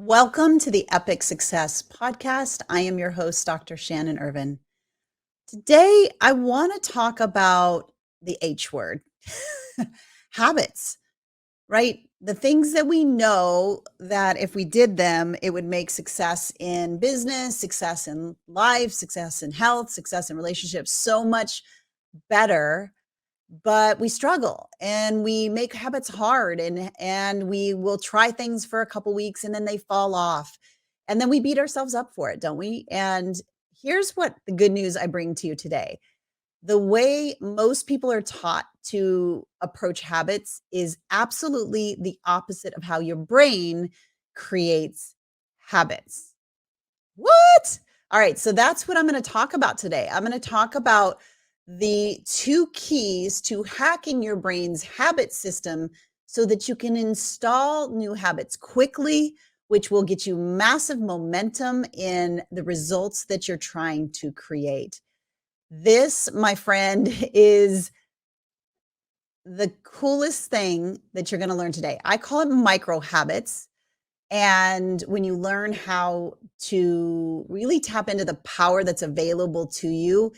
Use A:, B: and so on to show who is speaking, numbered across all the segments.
A: Welcome to the Epic Success Podcast. I am your host, Dr. Shannon Irvine. Today, I want to talk about the H word habits, right? The things that we know that if we did them, it would make success in business, success in life, success in health, success in relationships so much better. But we struggle and we make habits hard and we will try things for a couple weeks and then they fall off. And then we beat ourselves up for it, don't we? And here's what the good news I bring to you today. The way most people are taught to approach habits is absolutely the opposite of how your brain creates habits. What? All right, so that's what I'm going to talk about today. I'm going to talk about the two keys to hacking your brain's habit system so that you can install new habits quickly, which will get you massive momentum in the results that you're trying to create. This, my friend, is the coolest thing that you're going to learn today. I call it micro habits. And when you learn how to really tap into the power that's available to you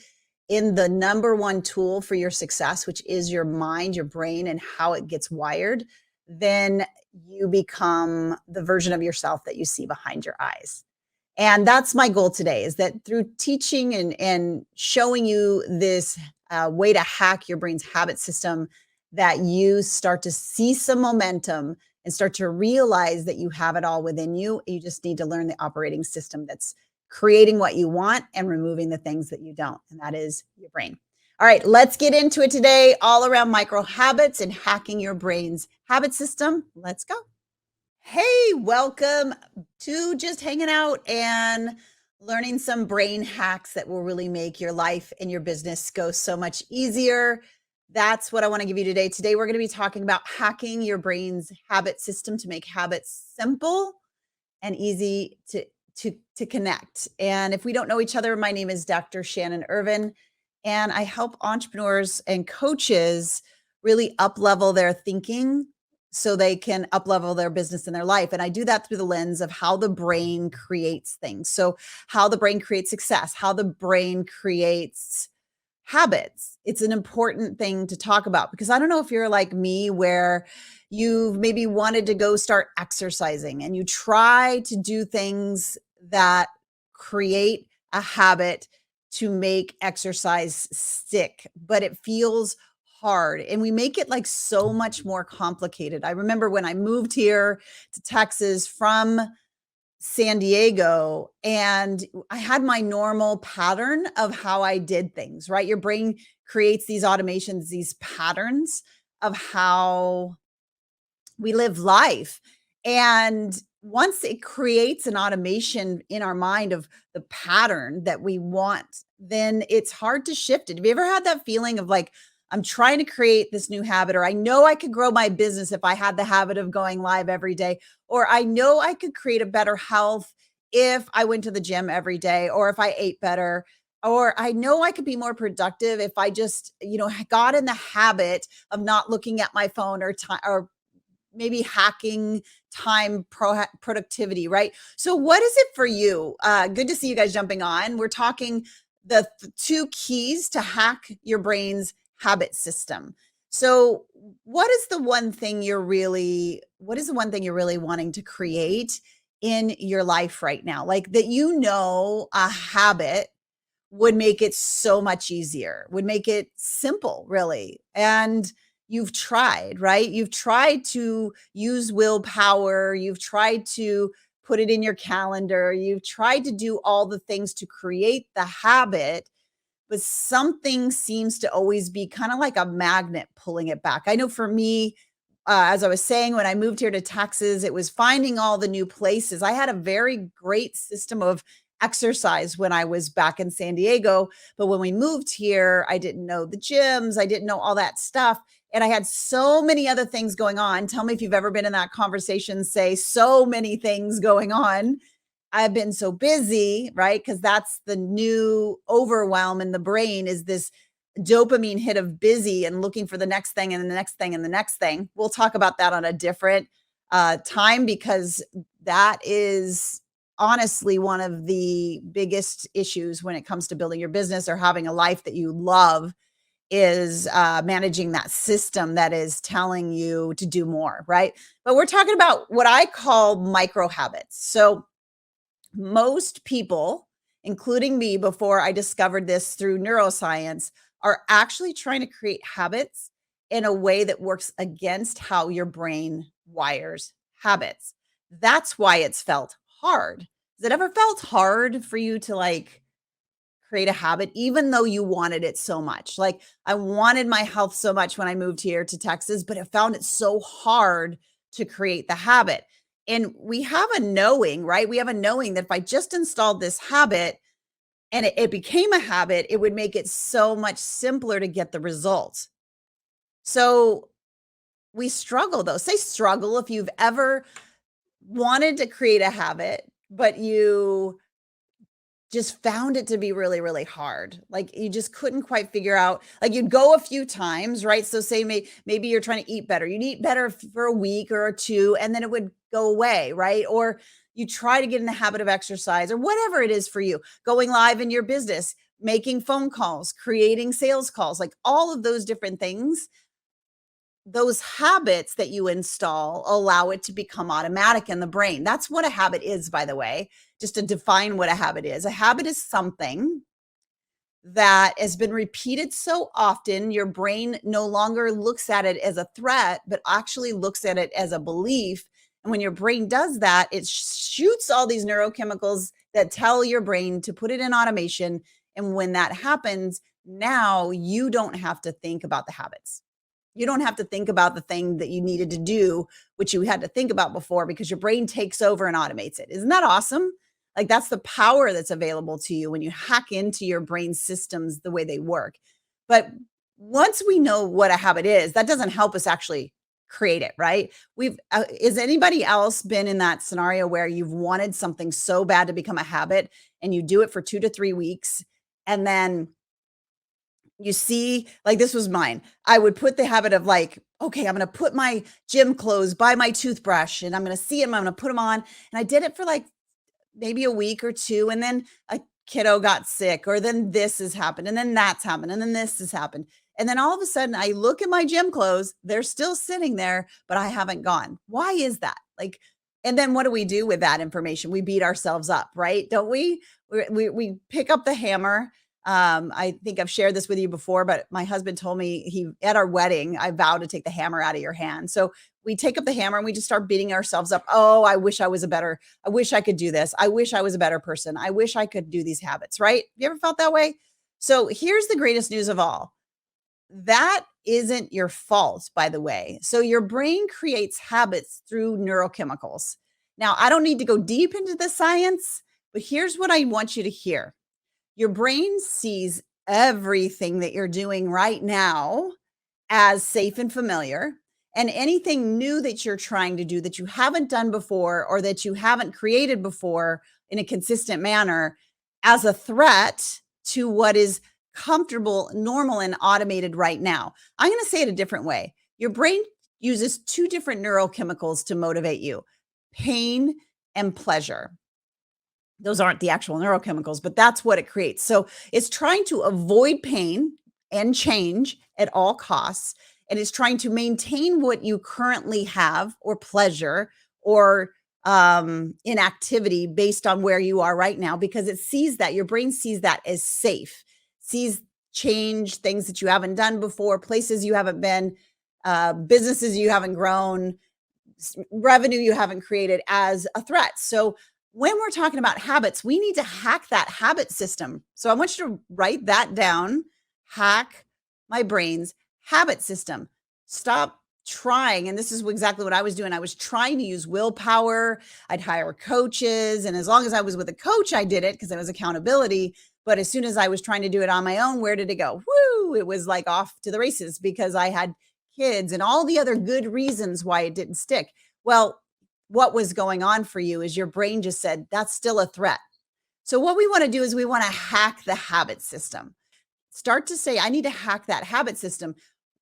A: in the number one tool for your success, which is your mind, your brain, and how it gets wired, then you become the version of yourself that you see behind your eyes. And that's my goal today, is that through teaching and showing you this way to hack your brain's habit system, that you start to see some momentum and start to realize that you have it all within you. You just need to learn the operating system that's creating what you want and removing the things that you don't. And that is your brain. All right, let's get into it today, all around micro habits and hacking your brain's habit system. Let's go. Hey, welcome to just hanging out and learning some brain hacks that will really make your life and your business go so much easier. That's what I want to give you today. Today, we're going to be talking about hacking your brain's habit system to make habits simple and easy to connect. And if we don't know each other, my name is Dr. Shannon Irvine, and I help entrepreneurs and coaches really up-level their thinking so they can up-level their business and their life. And I do that through the lens of how the brain creates things. So how the brain creates success, how the brain creates habits. It's an important thing to talk about because I don't know if you're like me where you've maybe wanted to go start exercising and you try to do things that create a habit to make exercise stick, but it feels hard and we make it like so much more complicated. I remember when I moved here to Texas from San Diego, and I had my normal pattern of how I did things, right? Your brain creates these automations, these patterns of how we live life. And once it creates an automation in our mind of the pattern that we want, then it's hard to shift it. Have you ever had that feeling of like, I'm trying to create this new habit, or I know I could grow my business if I had the habit of going live every day, or I know I could create a better health if I went to the gym every day, or if I ate better, or I know I could be more productive if I just, got in the habit of not looking at my phone or time or maybe hacking time productivity, right? So what is it for you? Good to see you guys jumping on. We're talking the two keys to hack your brain's habit system. So what is the one thing you're really wanting to create in your life right now? Like that, a habit would make it so much easier, would make it simple, really. And you've tried, right? You've tried to use willpower. You've tried to put it in your calendar. You've tried to do all the things to create the habit, but something seems to always be kind of like a magnet pulling it back. I know for me, as I was saying, when I moved here to Texas, it was finding all the new places. I had a very great system of exercise when I was back in San Diego. But when we moved here, I didn't know the gyms. I didn't know all that stuff. And I had so many other things going on. Tell me if you've ever been in that conversation, say so many things going on. I've been so busy, right? Because that's the new overwhelm in the brain, is this dopamine hit of busy and looking for the next thing and the next thing and the next thing. We'll talk about that on a different time, because that is honestly one of the biggest issues when it comes to building your business or having a life that you love, is managing that system that is telling you to do more, right? But we're talking about what I call micro habits. So most people, including me before I discovered this through neuroscience, are actually trying to create habits in a way that works against how your brain wires habits. That's why it's felt hard. Has it ever felt hard for you to create a habit, even though you wanted it so much? Like, I wanted my health so much when I moved here to Texas, but I found it so hard to create the habit. And we have a knowing, right? We have a knowing that if I just installed this habit and it became a habit, it would make it so much simpler to get the results. So we struggle though. Say struggle if you've ever wanted to create a habit, but you just found it to be really, really hard. Like, you just couldn't quite figure out, like, you'd go a few times, right? So say maybe you're trying to eat better. You'd eat better for a week or two, and then it would go away, right? Or you try to get in the habit of exercise or whatever it is for you, going live in your business, making phone calls, creating sales calls, like all of those different things. Those habits that you install allow it to become automatic in the brain. That's what a habit is, by the way. Just to define what a habit is. A habit is something that has been repeated so often, your brain no longer looks at it as a threat, but actually looks at it as a belief. And when your brain does that, it shoots all these neurochemicals that tell your brain to put it in automation. And when that happens, now you don't have to think about the habits. You don't have to think about the thing that you needed to do, which you had to think about before, because your brain takes over and automates it. Isn't that awesome? Like, that's the power that's available to you when you hack into your brain systems the way they work. But once we know what a habit is, that doesn't help us actually create it, right? Is anybody else been in that scenario where you've wanted something so bad to become a habit and you do it for 2 to 3 weeks, and then you see, like, this was mine. I would put the habit of, like, okay, I'm going to put my gym clothes by my toothbrush and I'm going to see them. I'm going to put them on. And I did it for like maybe a week or two. And then a kiddo got sick, or then this has happened. And then that's happened. And then this has happened. And then all of a sudden I look at my gym clothes, they're still sitting there, but I haven't gone. Why is that? Like, and then what do we do with that information? We beat ourselves up, right? Don't we? We pick up the hammer. I think I've shared this with you before, but my husband told me, at our wedding, I vowed to take the hammer out of your hand. So we take up the hammer and we just start beating ourselves up. Oh, I wish I wish I could do this. I wish I was a better person. I wish I could do these habits, right? You ever felt that way? So here's the greatest news of all. That isn't your fault, by the way. So your brain creates habits through neurochemicals. Now, I don't need to go deep into the science, but here's what I want you to hear. Your brain sees everything that you're doing right now as safe and familiar, and anything new that you're trying to do that you haven't done before or that you haven't created before in a consistent manner as a threat to what is comfortable, normal, and automated right now. I'm going to say it a different way. Your brain uses two different neurochemicals to motivate you: pain and pleasure. Those aren't the actual neurochemicals, but that's what it creates. So it's trying to avoid pain and change at all costs. And it's trying to maintain what you currently have, or pleasure, or inactivity based on where you are right now, because it sees that, your brain sees that as safe, sees change, things that you haven't done before, places you haven't been, businesses you haven't grown, revenue you haven't created, as a threat. So when we're talking about habits, we need to hack that habit system. So I want you to write that down. Hack my brain's habit system. Stop trying. And this is exactly what I was doing. I was trying to use willpower. I'd hire coaches. And as long as I was with a coach, I did it because it was accountability. But as soon as I was trying to do it on my own, where did it go? Woo! It was like off to the races, because I had kids and all the other good reasons why it didn't stick. Well, what was going on for you is your brain just said, that's still a threat. So what we want to do is we want to hack the habit system. Start to say, I need to hack that habit system.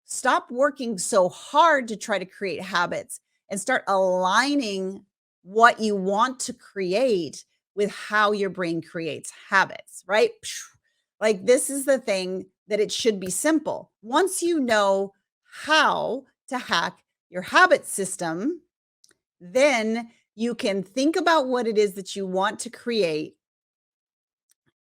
A: Stop working so hard to try to create habits and start aligning what you want to create with how your brain creates habits, right? Like this is the thing that it should be simple. Once you know how to hack your habit system, then you can think about what it is that you want to create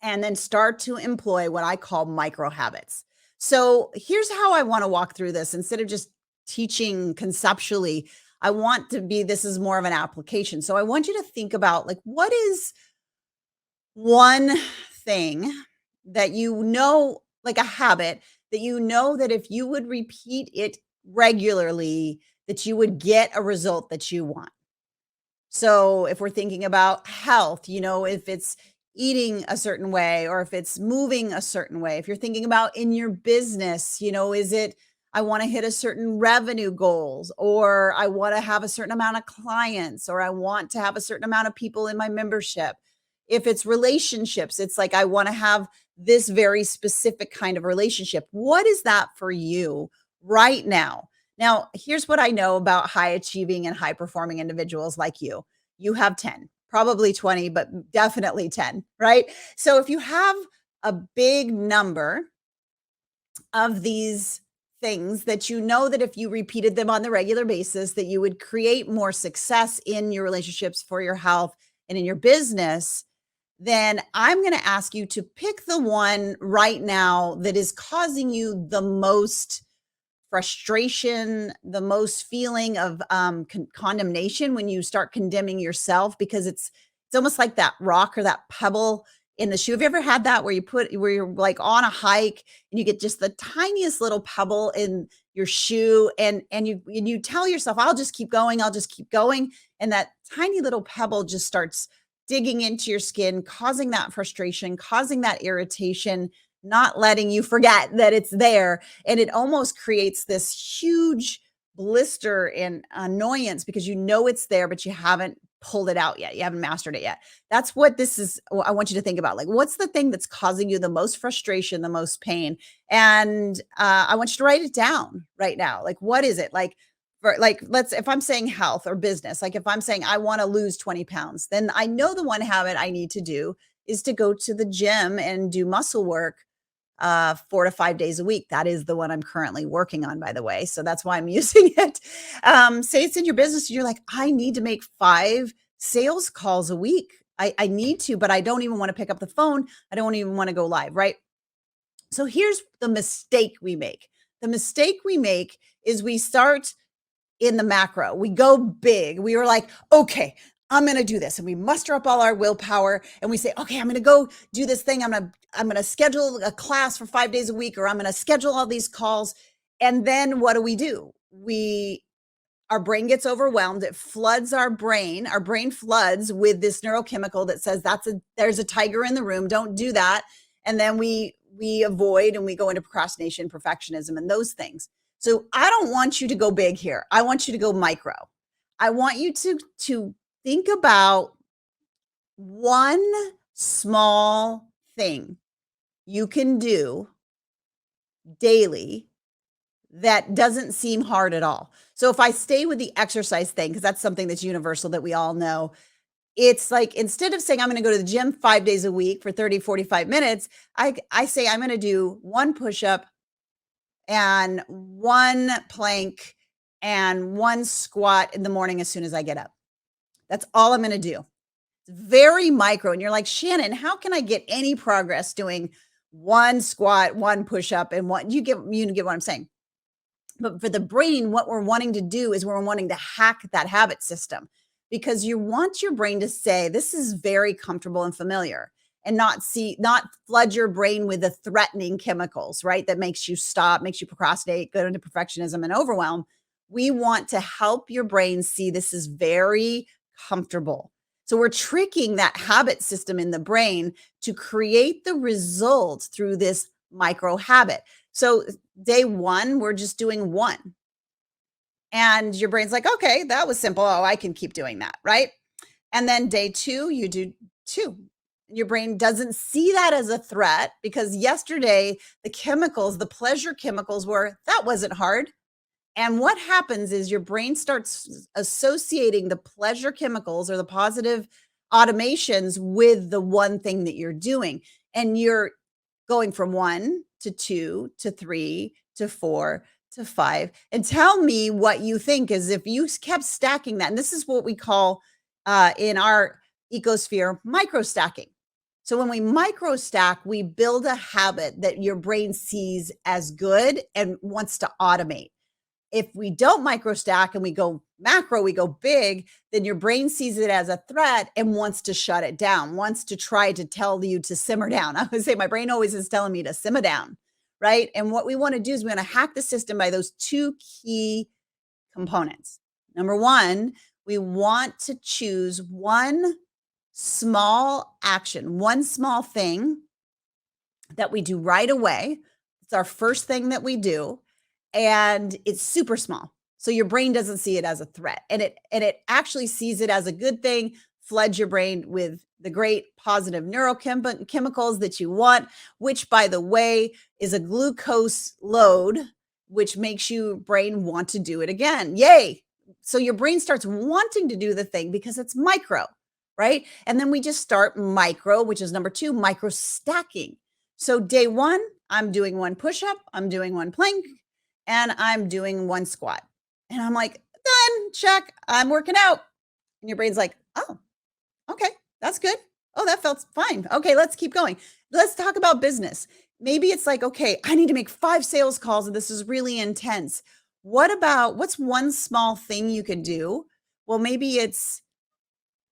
A: and then start to employ what I call micro habits. So here's how I want to walk through this instead of just teaching conceptually. I want to be this is more of an application. So I want you to think about like what is one thing that you know, like a habit that you know that if you would repeat it regularly, that you would get a result that you want. So if we're thinking about health, if it's eating a certain way or if it's moving a certain way, if you're thinking about in your business, is it I want to hit a certain revenue goals or I want to have a certain amount of clients or I want to have a certain amount of people in my membership. If it's relationships, it's like I want to have this very specific kind of relationship. What is that for you right now? Now, here's what I know about high achieving and high performing individuals like you. You have 10, probably 20, but definitely 10, right? So if you have a big number of these things that you know that if you repeated them on the regular basis that you would create more success in your relationships for your health and in your business, then I'm going to ask you to pick the one right now that is causing you the most frustration, the most feeling of condemnation when you start condemning yourself because it's almost like that rock or that pebble in the shoe. Have you ever had that where you're like on a hike and you get just the tiniest little pebble in your shoe and you tell yourself, I'll just keep going. And that tiny little pebble just starts digging into your skin, causing that frustration, causing that irritation, not letting you forget that it's there. And it almost creates this huge blister and annoyance because you know it's there, but you haven't pulled it out yet. You haven't mastered it yet. That's what this is. I want you to think about like, what's the thing that's causing you the most frustration, the most pain? And I want you to write it down right now. Like, what is it? Like, if I'm saying health or business, like if I'm saying I want to lose 20 pounds, then I know the one habit I need to do is to go to the gym and do muscle work 4 to 5 days a week. That is the one I'm currently working on, by the way. So that's why I'm using it. Say it's in your business. And you're like, I need to make 5 sales calls a week. I need to, but I don't even want to pick up the phone. I don't even want to go live, right? So here's the mistake we make. The mistake we make is we start in the macro. We go big. We were like, okay, I'm going to do this. And we muster up all our willpower and we say, okay, I'm going to go do this thing. I'm going to schedule a class for 5 days a week, or I'm going to schedule all these calls. And then what do? Our brain gets overwhelmed. It floods our brain. Our brain floods with this neurochemical that says there's a tiger in the room. Don't do that. And then we avoid and we go into procrastination, perfectionism, and those things. So I don't want you to go big here. I want you to go micro. I want you to think about one small thing you can do daily that doesn't seem hard at all. So if I stay with the exercise thing, because that's something that's universal that we all know, it's like instead of saying I'm going to go to the gym 5 days a week for 30, 45 minutes, I say I'm going to do 1 push-up and 1 plank and 1 squat in the morning as soon as I get up. That's all I'm going to do. It's very micro. And you're like, Shannon, how can I get any progress doing 1 squat, 1 push-up, and you get what I'm saying. But for the brain, what we're wanting to do is we're wanting to hack that habit system because you want your brain to say, this is very comfortable and familiar, and not flood your brain with the threatening chemicals, right? That makes you stop, makes you procrastinate, go into perfectionism and overwhelm. We want to help your brain see this is very comfortable. So we're tricking that habit system in the brain to create the result through this micro habit. So day 1, we're just doing 1. And your brain's like, okay, that was simple. Oh, I can keep doing that, right? And then day 2, you do 2. Your brain doesn't see that as a threat because yesterday, the pleasure chemicals that wasn't hard. And what happens is your brain starts associating the pleasure chemicals or the positive automations with the one thing that you're doing. And you're going from 1 to 2 to 3 to 4 to 5. And tell me what you think is if you kept stacking that. And this is what we call in our ecosphere micro stacking. So when we micro stack, we build a habit that your brain sees as good and wants to automate. If we don't micro stack and we go macro, we go big, then your brain sees it as a threat and wants to shut it down, wants to try to tell you to simmer down. I would say my brain always is telling me to simmer down, right? And what we want to do is we want to hack the system by those two key components. Number one, we want to choose one small action, one small thing that we do right away. It's our first thing that we do, and it's super small. So your brain doesn't see it as a threat, and it actually sees it as a good thing, floods your brain with the great positive neurochemicals that you want, which by the way is a glucose load, which makes your brain want to do it again. Yay. So your brain starts wanting to do the thing because it's micro, right? And then we just start micro, which is number 2, micro stacking. So day 1, I'm doing 1 push-up, I'm doing 1 plank, and I'm doing 1 squat. And I'm like, done, check, I'm working out. And your brain's like, oh, okay, that's good. Oh, that felt fine. Okay, let's keep going. Let's talk about business. Maybe it's like, okay, I need to make 5 sales calls and this is really intense. What's one small thing you could do? Well, maybe it's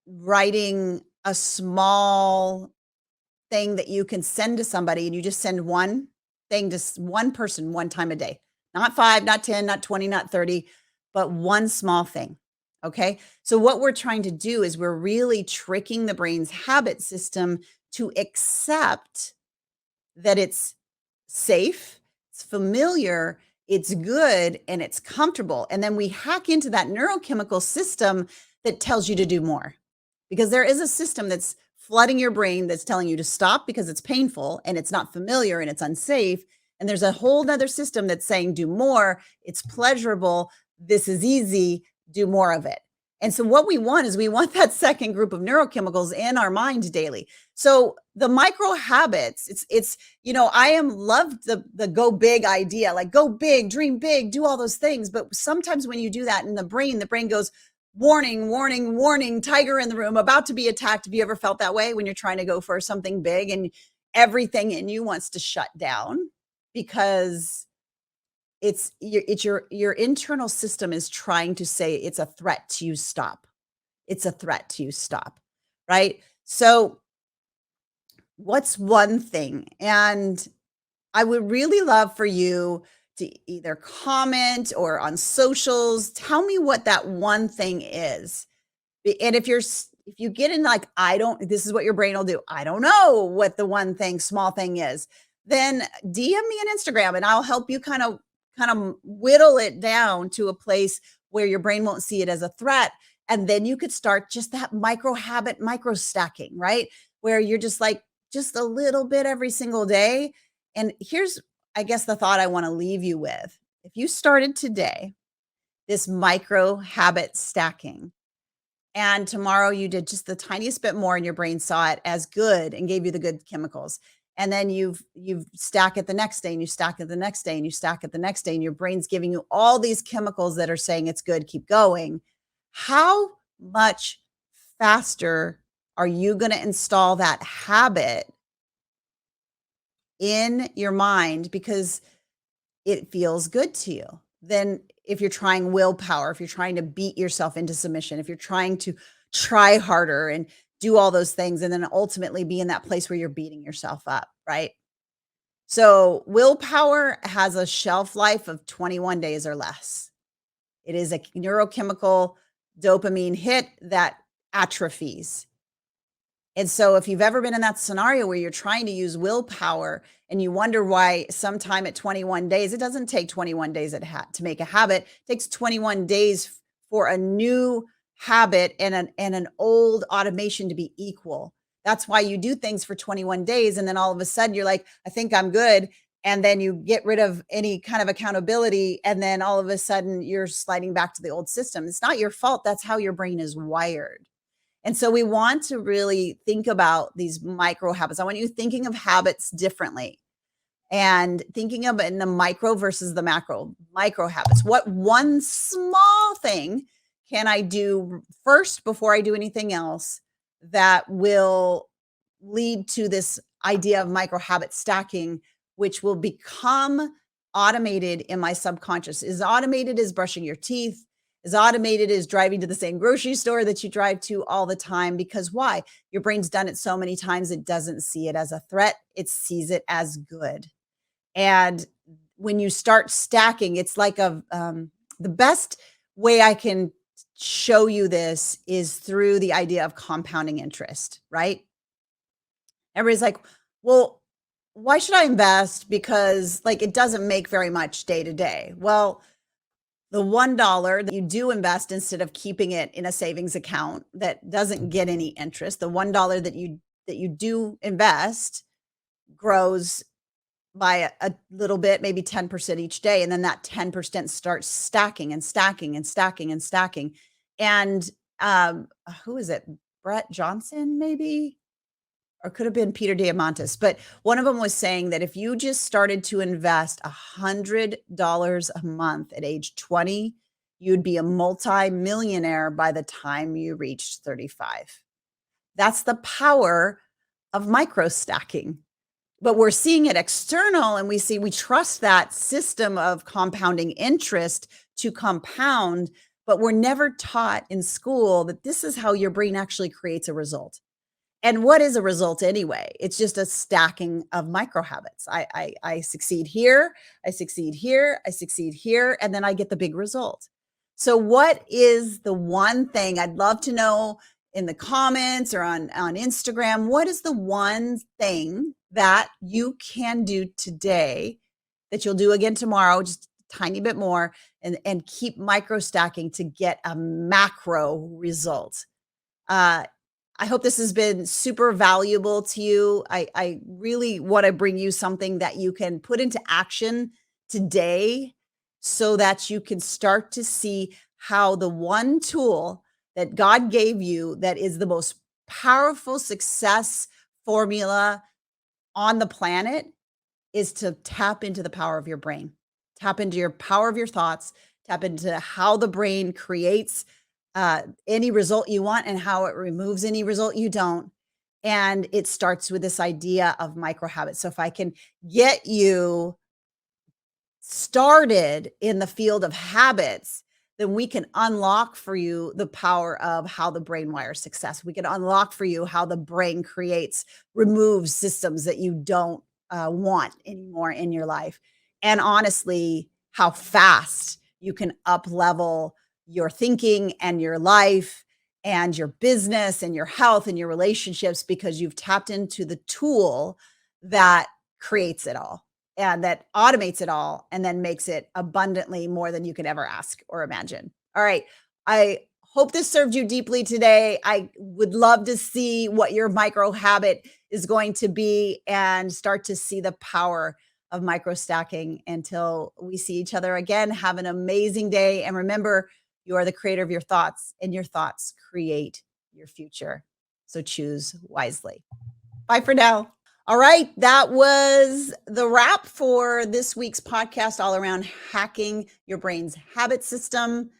A: writing a small thing that you can send to somebody and you just send one thing to one person one time a day. Not 5, not 10, not 20, not 30, but one small thing. Okay. So what we're trying to do is we're really tricking the brain's habit system to accept that it's safe, it's familiar, it's good, and it's comfortable. And then we hack into that neurochemical system that tells you to do more. Because there is a system that's flooding your brain that's telling you to stop because it's painful and it's not familiar and it's unsafe. And there's a whole nother system that's saying do more, it's pleasurable, this is easy, do more of it. And so what we want is we want that second group of neurochemicals in our mind daily. So the micro habits, it's I am loved the go big idea, like go big, dream big, do all those things. But sometimes when you do that in the brain goes, warning, warning, warning, tiger in the room, about to be attacked. Have you ever felt that way when you're trying to go for something big and everything in you wants to shut down because it's your internal system is trying to say it's a threat to you, stop. It's a threat to you, stop. Right? So what's one thing? And I would really love for you to either comment or on socials, tell me what that one thing is. And if you get in like, this is what your brain will do. I don't know what the one thing, small thing is. Then DM me on Instagram and I'll help you kind of whittle it down to a place where your brain won't see it as a threat. And then you could start just that micro habit, micro stacking, right? Where you're just like, just a little bit every single day. And here's, I guess, the thought I want to leave you with. If you started today, this micro habit stacking, and tomorrow you did just the tiniest bit more and your brain saw it as good and gave you the good chemicals. And then you've stack it the next day and you stack it the next day and you stack it the next day and your brain's giving you all these chemicals that are saying it's good, keep going. How much faster are you going to install that habit in your mind because it feels good to you? Then if you're trying willpower, if you're trying to beat yourself into submission, if you're trying to try harder and do all those things, and then ultimately be in that place where you're beating yourself up, right? So willpower has a shelf life of 21 days or less. It is a neurochemical dopamine hit that atrophies. And so if you've ever been in that scenario where you're trying to use willpower and you wonder why sometime at 21 days, it doesn't take 21 days to make a habit. It takes 21 days for a new habit and an old automation to be equal. That's why you do things for 21 days. And then all of a sudden you're like, I think I'm good. and then you get rid of any kind of accountability, and then all of a sudden you're sliding back to the old system. It's not your fault. That's how your brain is wired. And so we want to really think about these micro habits. I want you thinking of habits differently and thinking of it in the micro versus the macro. Micro habits. What one small thing can I do first before I do anything else that will lead to this idea of micro habit stacking, which will become automated in my subconscious? Is automated as brushing your teeth, as automated as driving to the same grocery store that you drive to all the time. Because why? Your brain's done it so many times, it doesn't see it as a threat, it sees it as good. And when you start stacking, it's like the best way I can show you this is through the idea of compounding interest, right? Everybody's like, well, why should I invest? Because like it doesn't make very much day to day. Well, the $1 that you do invest instead of keeping it in a savings account that doesn't get any interest, the $1 that you do invest grows by a little bit, maybe 10% each day. And then that 10% starts stacking and stacking and stacking and stacking. And who is it? Brett Johnson, maybe? Or could have been Peter Diamandis, but one of them was saying that if you just started to invest $100 a month at age 20, you'd be a multi-millionaire by the time you reached 35. That's the power of micro stacking. But we're seeing it external, and we trust that system of compounding interest to compound, but we're never taught in school that this is how your brain actually creates a result. And what is a result anyway? It's just a stacking of micro habits. I succeed here, I succeed here, I succeed here, and then I get the big result. So what is the one thing I'd love to know in the comments or on Instagram? What is the one thing that you can do today that you'll do again tomorrow, just a tiny bit more, and keep micro stacking to get a macro result? I hope this has been super valuable to you. I really want to bring you something that you can put into action today so that you can start to see how the one tool that God gave you that is the most powerful success formula on the planet is to tap into the power of your brain, tap into your power of your thoughts, tap into how the brain creates any result you want and how it removes any result you don't. And it starts with this idea of micro habits. So if I can get you started in the field of habits, then we can unlock for you the power of how the brain wires success. We can unlock for you how the brain removes systems that you don't want anymore in your life. And honestly, how fast you can up level your thinking and your life and your business and your health and your relationships because you've tapped into the tool that creates it all and that automates it all and then makes it abundantly more than you could ever ask or imagine. All right. I hope this served you deeply today. I would love to see what your micro habit is going to be and start to see the power of micro stacking. Until we see each other again, have an amazing day. And remember, you are the creator of your thoughts, and your thoughts create your future. So choose wisely. Bye for now. All right. That was the wrap for this week's podcast, all around hacking your brain's habit system.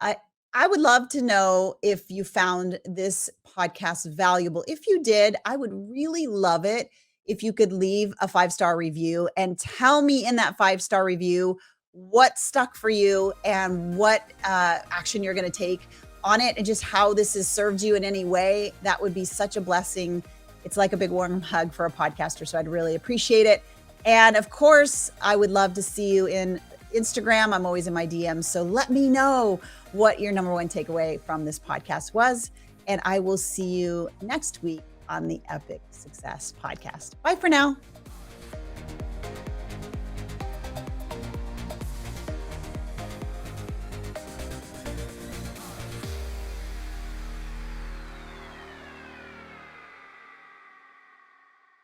A: I would love to know if you found this podcast valuable. If you did, I would really love it if you could leave a 5-star review and tell me in that 5-star review what stuck for you and what action you're going to take on it and just how this has served you in any way. That would be such a blessing. It's like a big warm hug for a podcaster. So I'd really appreciate it. And of course, I would love to see you in Instagram. I'm always in my DMs. So let me know what your number one takeaway from this podcast was. And I will see you next week on the Epic Success Podcast. Bye for now.